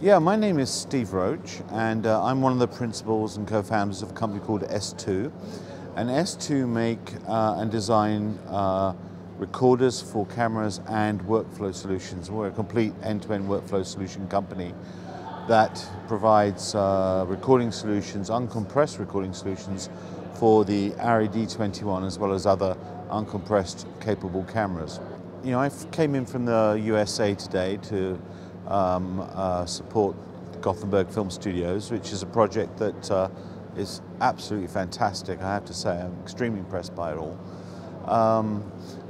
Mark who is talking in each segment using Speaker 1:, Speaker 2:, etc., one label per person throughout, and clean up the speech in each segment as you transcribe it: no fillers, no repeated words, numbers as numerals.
Speaker 1: Yeah, my name is Steve Roach, and I'm one of the principals and co-founders of a company called S.TWO. And S.TWO make and design recorders for cameras and workflow solutions. We're a complete end-to-end workflow solution company that provides recording solutions, uncompressed recording solutions for the Arri D21 as well as other uncompressed capable cameras. You know, I came in from the USA today to support Gothenburg Film Studios, which is a project that is absolutely fantastic, I have to say. I'm extremely impressed by it all.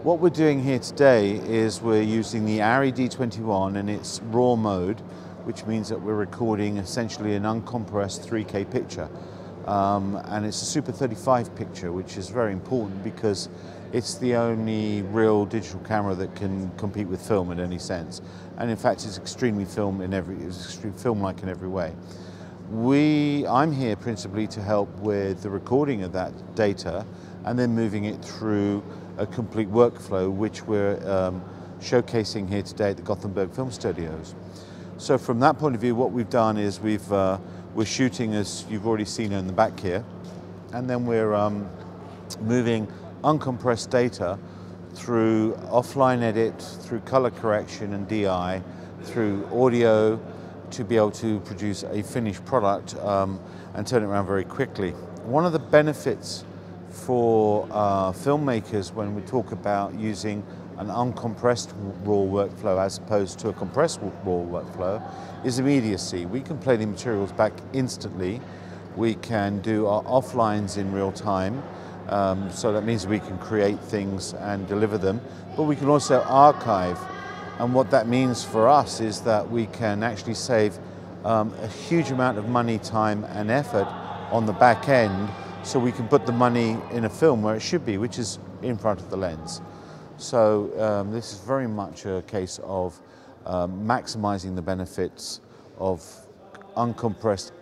Speaker 1: What we're doing here today is we're using the Arri D21 in its raw mode, which means that we're recording essentially an uncompressed 3K picture. And it's a Super 35 picture, which is very important because it's the only real digital camera that can compete with film in any sense. And in fact, it's extremely film-like in every way. I'm here principally to help with the recording of that data and then moving it through a complete workflow, which we're showcasing here today at the Gothenburg Film Studios. So from that point of view, what we've done is we're shooting, as you've already seen in the back here, and then we're moving uncompressed data through offline edit, through color correction and DI, through audio to be able to produce a finished product and turn it around very quickly. One of the benefits for filmmakers when we talk about using an uncompressed raw workflow as opposed to a compressed raw workflow is immediacy. We can play the materials back instantly. We can do our offlines in real time. So that means we can create things and deliver them, but we can also archive. And what that means for us is that we can actually save a huge amount of money, time and effort on the back end, so we can put the money in a film where it should be, which is in front of the lens. So this is very much a case of maximizing the benefits of uncompressed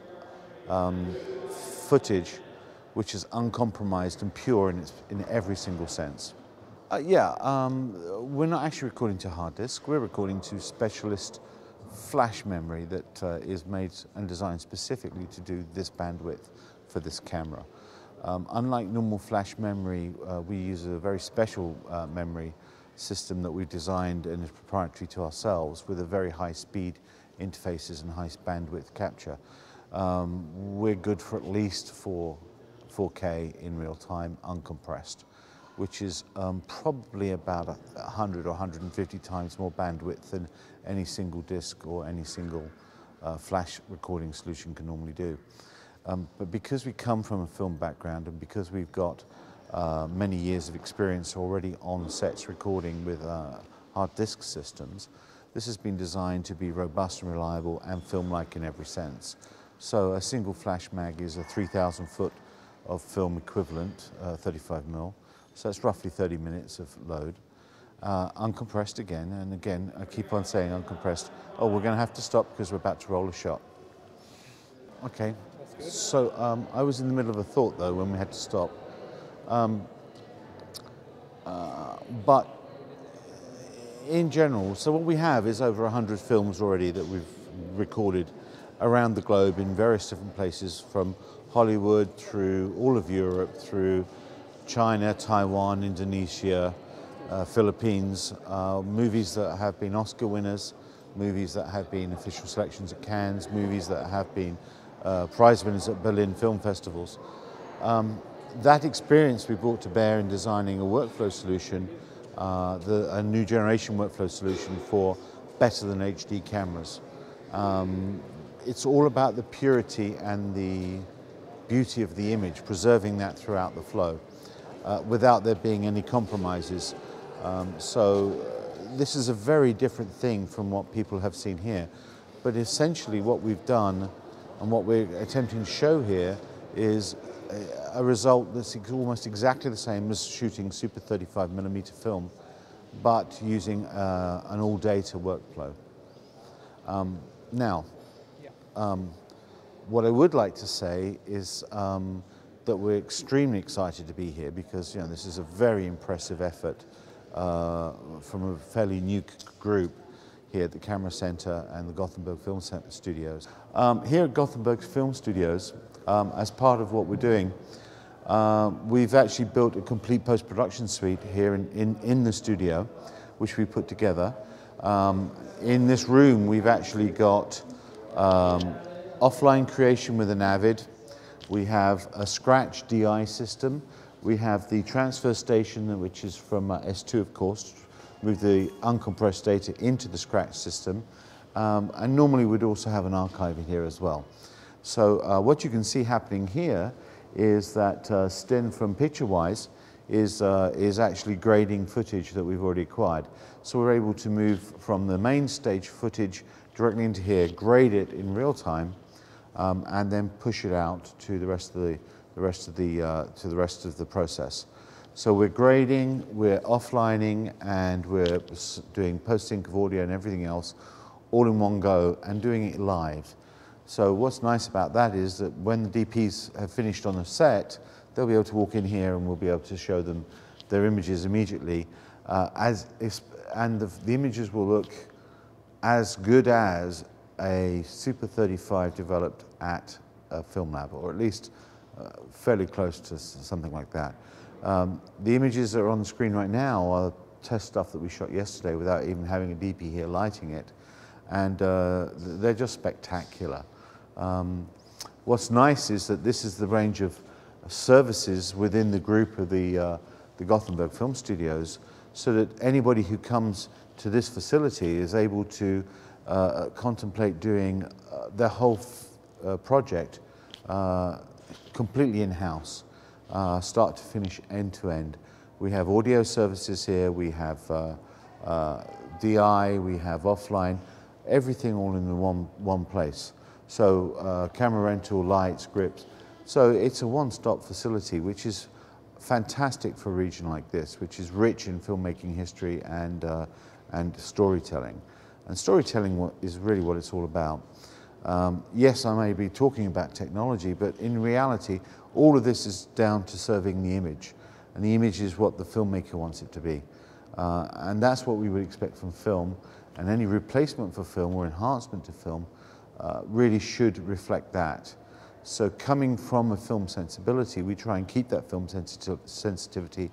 Speaker 1: footage, which is uncompromised and pure in every single sense. We're not actually recording to hard disk, we're recording to specialist flash memory that is made and designed specifically to do this bandwidth for this camera. Unlike normal flash memory, we use a very special memory system that we've designed and is proprietary to ourselves with a very high speed interfaces and high bandwidth capture. We're good for at least 4K in real time, uncompressed, which is probably about 100 or 150 times more bandwidth than any single disk or any single flash recording solution can normally do. But because we come from a film background and because we've got many years of experience already on sets recording with hard disk systems, this has been designed to be robust and reliable and film-like in every sense. So a single flash mag is a 3,000 foot of film equivalent, 35mm, so it's roughly 30 minutes of load. Uncompressed again, and again, I keep on saying uncompressed. Oh, we're going to have to stop because we're about to roll a shot. Okay, so I was in the middle of a thought though when we had to stop. But in general, so what we have is over 100 films already that we've recorded around the globe in various different places, from Hollywood through all of Europe, through China, Taiwan, Indonesia, Philippines, movies that have been Oscar winners, movies that have been official selections at Cannes, movies that have been prize winners at Berlin film festivals. That experience we brought to bear in designing a workflow solution, a new generation workflow solution for better than HD cameras. It's all about the purity and the beauty of the image, preserving that throughout the flow, without there being any compromises. So this is a very different thing from what people have seen here. But essentially what we've done and what we're attempting to show here is a result that's almost exactly the same as shooting Super 35mm film, but using an all data workflow. What I would like to say is that we're extremely excited to be here because this is a very impressive effort from a fairly new group here at the Camera Center and the Gothenburg Film Studios. Here at Gothenburg Film Studios, as part of what we're doing, we've actually built a complete post-production suite here in the studio, which we put together. In this room, we've actually got offline creation with an Avid. We have a Scratch DI system. We have the transfer station, which is from S.TWO, of course, move the uncompressed data into the Scratch system. And normally we'd also have an archive in here as well. So what you can see happening here is that Sten from PictureWise is actually grading footage that we've already acquired. So we're able to move from the main stage footage directly into here, grade it in real time, and then push it out to the rest of the process. So we're grading, we're offlining, and we're doing post-sync of audio and everything else all in one go and doing it live. So what's nice about that is that when the DPs have finished on a set, they'll be able to walk in here and we'll be able to show them their images immediately. And the images will look as good as a Super 35 developed at a film lab, or at least fairly close to something like that. The images that are on the screen right now are test stuff that we shot yesterday without even having a DP here lighting it, and they're just spectacular. What's nice is that this is the range of services within the group of the Gothenburg Film Studios, so that anybody who comes to this facility is able to contemplate doing their whole project completely in-house, start to finish, end to end. We have audio services here, we have DI, we have offline, everything all in one place. So camera rental, lights, grips. So it's a one-stop facility, which is fantastic for a region like this, which is rich in filmmaking history and storytelling. And storytelling is really what it's all about. Yes, I may be talking about technology, but in reality, all of this is down to serving the image. And the image is what the filmmaker wants it to be. And that's what we would expect from film. And any replacement for film or enhancement to film really should reflect that. So coming from a film sensibility, we try and keep that film sensitivity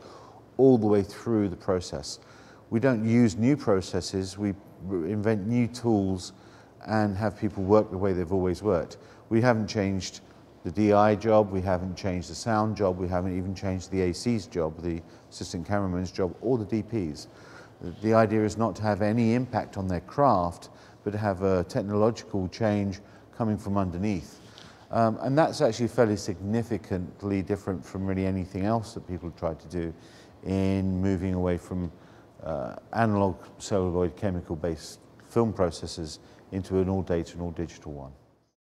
Speaker 1: all the way through the process. We don't use new processes, we invent new tools and have people work the way they've always worked. We haven't changed the DI job, we haven't changed the sound job, we haven't even changed the AC's job, the assistant cameraman's job, or the DP's. The idea is not to have any impact on their craft, but to have a technological change coming from underneath. And that's actually fairly significantly different from really anything else that people have tried to do in moving away from analog celluloid chemical-based film processes into an all data and all digital one.